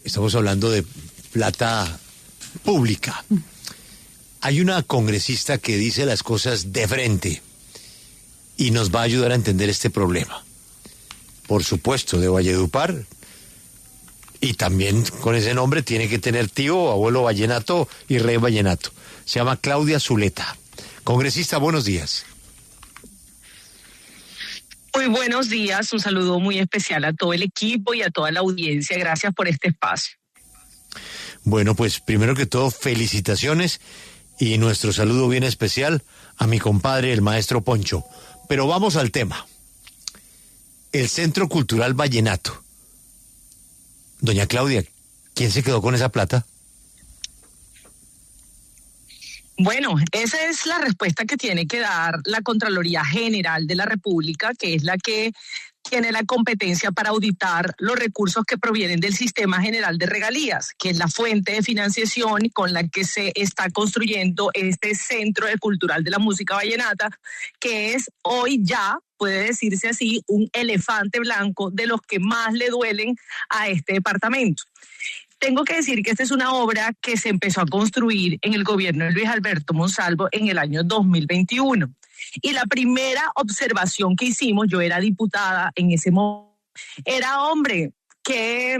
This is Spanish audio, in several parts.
estamos hablando de plata pública. Hay una congresista que dice las cosas de frente y nos va a ayudar a entender este problema. Por supuesto, de Valledupar, y también con ese nombre tiene que tener tío, abuelo vallenato y rey vallenato. Se llama Claudia Zuleta. Congresista, buenos días. Muy buenos días, un saludo muy especial a todo el equipo y a toda la audiencia. Gracias por este espacio. Bueno, pues primero que todo, felicitaciones y nuestro saludo bien especial a mi compadre, el maestro Poncho. Pero vamos al tema. El Centro Cultural Vallenato. Doña Claudia, ¿quién se quedó con esa plata? Bueno, esa es la respuesta que tiene que dar la Contraloría General de la República, que es la que tiene la competencia para auditar los recursos que provienen del Sistema General de Regalías, que es la fuente de financiación con la que se está construyendo este Centro Cultural de la Música Vallenata, que es hoy ya, puede decirse así, un elefante blanco de los que más le duelen a este departamento. Tengo que decir que esta es una obra que se empezó a construir en el gobierno de Luis Alberto Monsalvo en el año 2021. Y la primera observación que hicimos, yo era diputada en ese momento, era, hombre, qué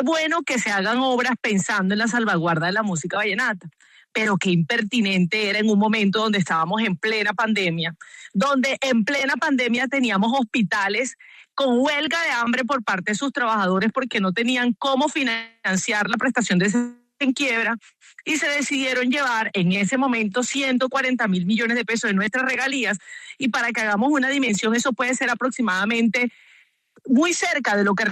bueno que se hagan obras pensando en la salvaguarda de la música vallenata. Pero qué impertinente era en un momento donde estábamos en plena pandemia, donde en plena pandemia teníamos hospitales con huelga de hambre por parte de sus trabajadores porque no tenían cómo financiar la prestación de en quiebra, y se decidieron llevar en ese momento 140.000 millones de pesos de nuestras regalías, y para que hagamos una dimensión, eso puede ser aproximadamente muy cerca de lo que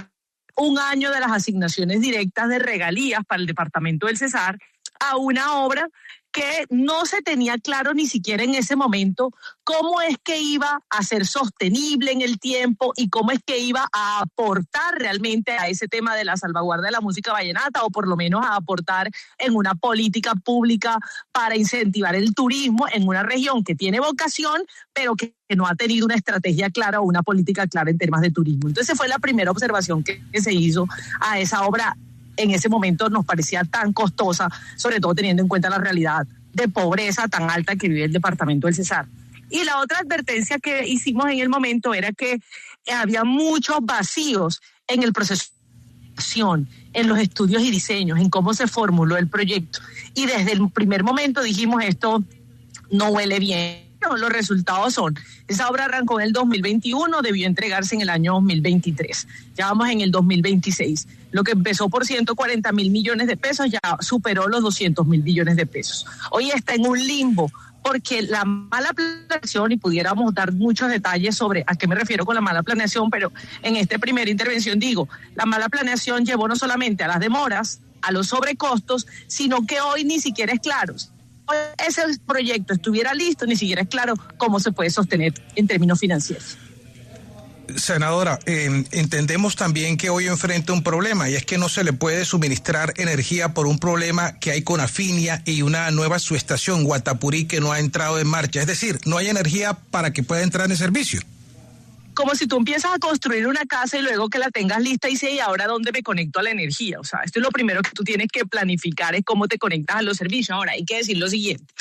un año de las asignaciones directas de regalías para el departamento del Cesar a una obra que no se tenía claro ni siquiera en ese momento cómo es que iba a ser sostenible en el tiempo y cómo es que iba a aportar realmente a ese tema de la salvaguarda de la música vallenata, o por lo menos a aportar en una política pública para incentivar el turismo en una región que tiene vocación, pero que no ha tenido una estrategia clara o una política clara en temas de turismo. Entonces fue la primera observación que se hizo a esa obra. En ese momento nos parecía tan costosa, sobre todo teniendo en cuenta la realidad de pobreza tan alta que vive el departamento del Cesar. Y la otra advertencia que hicimos en el momento era que había muchos vacíos en el proceso, en los estudios y diseños, en cómo se formuló el proyecto. Y desde el primer momento dijimos, esto no huele bien. No, los resultados son, esa obra arrancó en el 2021, debió entregarse en el año 2023. Ya vamos en el 2026. Lo que empezó por 140.000 millones de pesos ya superó los 200.000 millones de pesos. Hoy está en un limbo porque la mala planeación, y pudiéramos dar muchos detalles sobre a qué me refiero con la mala planeación, pero en esta primera intervención digo, la mala planeación llevó no solamente a las demoras, a los sobrecostos, sino que hoy ni siquiera es claro. Ese proyecto estuviera listo, ni siquiera es claro cómo se puede sostener en términos financieros. Senadora, entendemos también que hoy enfrenta un problema, y es que no se le puede suministrar energía por un problema que hay con Afinia y una nueva subestación, Guatapurí, que no ha entrado en marcha. Es decir, no hay energía para que pueda entrar en servicio. Como si tú empiezas a construir una casa y luego que la tengas lista y dices, ¿y ahora dónde me conecto a la energía? O sea, esto es lo primero que tú tienes que planificar, es cómo te conectas a los servicios. Ahora, hay que decir lo siguiente,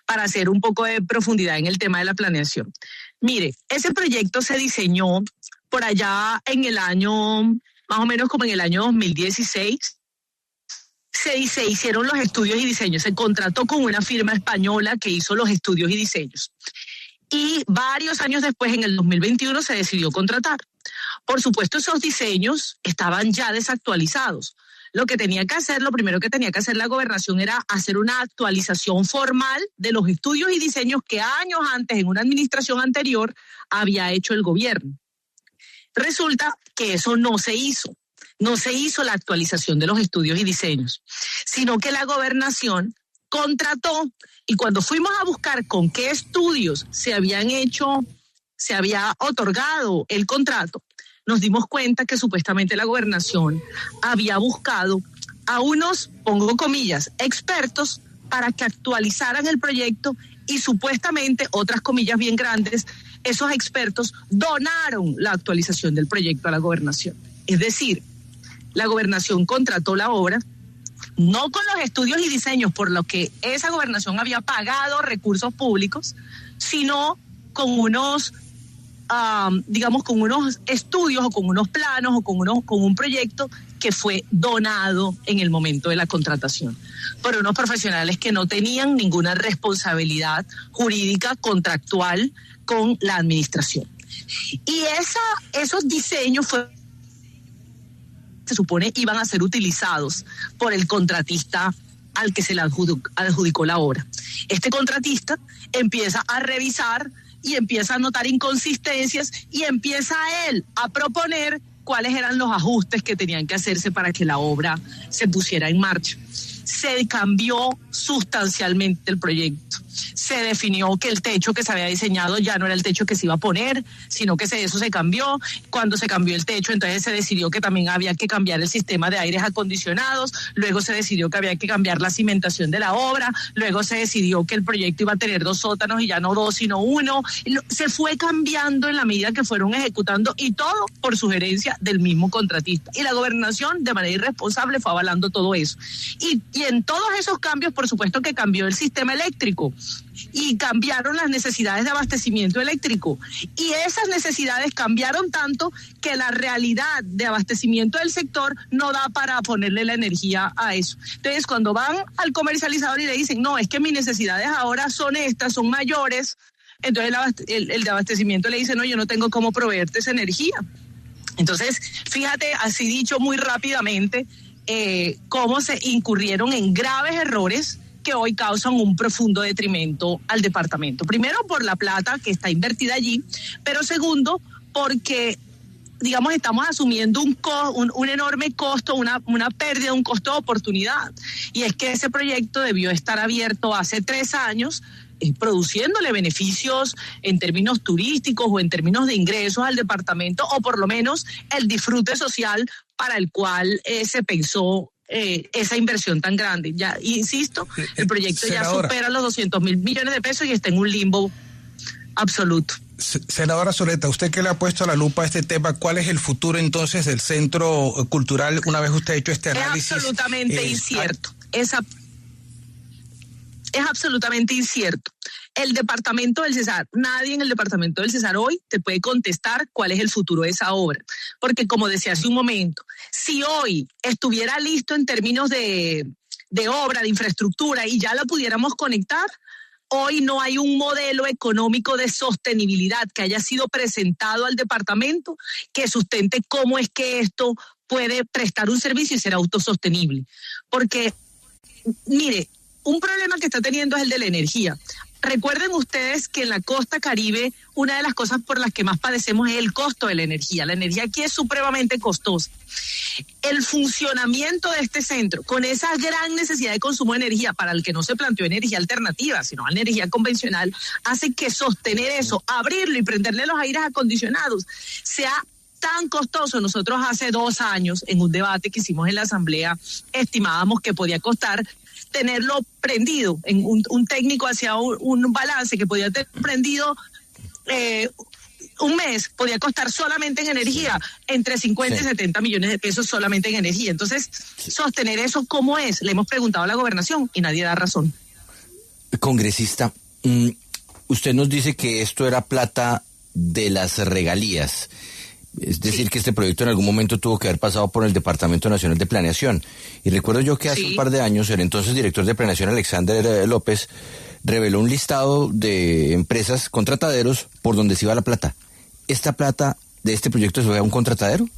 para hacer un poco de profundidad en el tema de la planeación. Mire, ese proyecto se diseñó por allá en el año, más o menos como en el año 2016, se hicieron los estudios y diseños, se contrató con una firma española que hizo los estudios y diseños. Y varios años después, en el 2021, se decidió contratar. Por supuesto, esos diseños estaban ya desactualizados. Lo primero que tenía que hacer la gobernación era hacer una actualización formal de los estudios y diseños que años antes, en una administración anterior, había hecho el gobierno. Resulta que eso no se hizo. No se hizo la actualización de los estudios y diseños, sino que la gobernación contrató, y cuando fuimos a buscar con qué estudios se había otorgado el contrato, nos dimos cuenta que supuestamente la gobernación había buscado a unos, pongo comillas, expertos para que actualizaran el proyecto, y supuestamente, otras comillas bien grandes, esos expertos donaron la actualización del proyecto a la gobernación. Es decir, la gobernación contrató la obra, no con los estudios y diseños por los que esa gobernación había pagado recursos públicos, sino con unos, con unos estudios o con unos planos o con un proyecto que fue donado en el momento de la contratación por unos profesionales que no tenían ninguna responsabilidad jurídica contractual con la administración. Y esos diseños se supone iban a ser utilizados por el contratista al que se le adjudicó la obra. Este contratista empieza a revisar y empieza a notar inconsistencias y empieza él a proponer cuáles eran los ajustes que tenían que hacerse para que la obra se pusiera en marcha. Se cambió sustancialmente el proyecto. Se definió que el techo que se había diseñado ya no era el techo que se iba a poner, sino que eso se cambió. Cuando se cambió el techo, entonces se decidió que también había que cambiar el sistema de aires acondicionados, luego se decidió que había que cambiar la cimentación de la obra, luego se decidió que el proyecto iba a tener 2 sótanos y ya no 2, sino 1. Se fue cambiando en la medida que fueron ejecutando y todo por sugerencia del mismo contratista. Y la gobernación, de manera irresponsable, fue avalando todo eso. Y en todos esos cambios, por supuesto que cambió el sistema eléctrico y cambiaron las necesidades de abastecimiento eléctrico. Y esas necesidades cambiaron tanto que la realidad de abastecimiento del sector no da para ponerle la energía a eso. Entonces, cuando van al comercializador y le dicen, no, es que mis necesidades ahora son estas, son mayores, entonces el de abastecimiento le dice, no, yo no tengo cómo proveerte esa energía. Entonces, fíjate, así dicho muy rápidamente, cómo se incurrieron en graves errores que hoy causan un profundo detrimento al departamento. Primero, por la plata que está invertida allí, pero segundo, porque, digamos, estamos asumiendo un enorme costo, una pérdida, un costo de oportunidad. Y es que ese proyecto debió estar abierto hace 3 años, produciéndole beneficios en términos turísticos o en términos de ingresos al departamento, o por lo menos el disfrute social para el cual se pensó esa inversión tan grande. Ya, insisto, el proyecto senadora, ya supera los 200.000 millones de pesos y está en un limbo absoluto. Senadora Zuleta, usted que le ha puesto la lupa a este tema, ¿cuál es el futuro entonces del Centro Cultural una vez usted ha hecho este análisis? Es absolutamente incierto. Es absolutamente incierto. El departamento del Cesar, nadie en el departamento del Cesar hoy te puede contestar cuál es el futuro de esa obra. Porque como decía hace un momento, si hoy estuviera listo en términos de obra, de infraestructura y ya la pudiéramos conectar, hoy no hay un modelo económico de sostenibilidad que haya sido presentado al departamento que sustente cómo es que esto puede prestar un servicio y ser autosostenible. Porque, mire, un problema que está teniendo es el de la energía. Recuerden ustedes que en la costa Caribe una de las cosas por las que más padecemos es el costo de la energía. La energía aquí es supremamente costosa. El funcionamiento de este centro, con esa gran necesidad de consumo de energía, para el que no se planteó energía alternativa, sino energía convencional, hace que sostener eso, abrirlo y prenderle los aires acondicionados, sea tan costoso. Nosotros hace 2 años, en un debate que hicimos en la Asamblea, estimábamos que podía costar tenerlo prendido, en un técnico hacía un balance que podía tener prendido un mes, podía costar solamente en energía entre 50 y 70 millones de pesos solamente en energía. Entonces, sostener eso, ¿cómo es? Le hemos preguntado a la gobernación y nadie da razón. Congresista, usted nos dice que esto era plata de las regalías. Es decir, que este proyecto en algún momento tuvo que haber pasado por el Departamento Nacional de Planeación. Y recuerdo yo que hace un par de años el entonces director de Planeación, Alexander López, reveló un listado de empresas contrataderos por donde se iba la plata. ¿Esta plata de este proyecto se fue a un contratadero?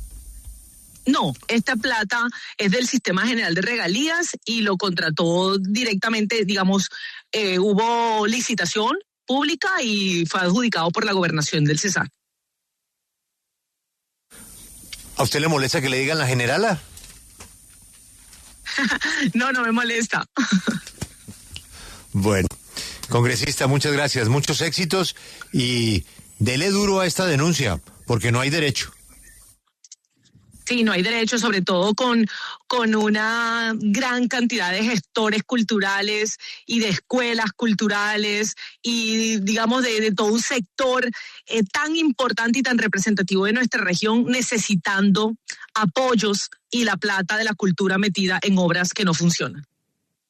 No, esta plata es del Sistema General de Regalías y lo contrató directamente, digamos, hubo licitación pública y fue adjudicado por la gobernación del Cesar. ¿A usted le molesta que le digan la generala? No me molesta. Bueno, congresista, muchas gracias, muchos éxitos y dele duro a esta denuncia, porque no hay derecho. Sí, no hay derecho, sobre todo con con una gran cantidad de gestores culturales y de escuelas culturales y, digamos, de todo un sector tan importante y tan representativo de nuestra región, necesitando apoyos y la plata de la cultura metida en obras que no funcionan.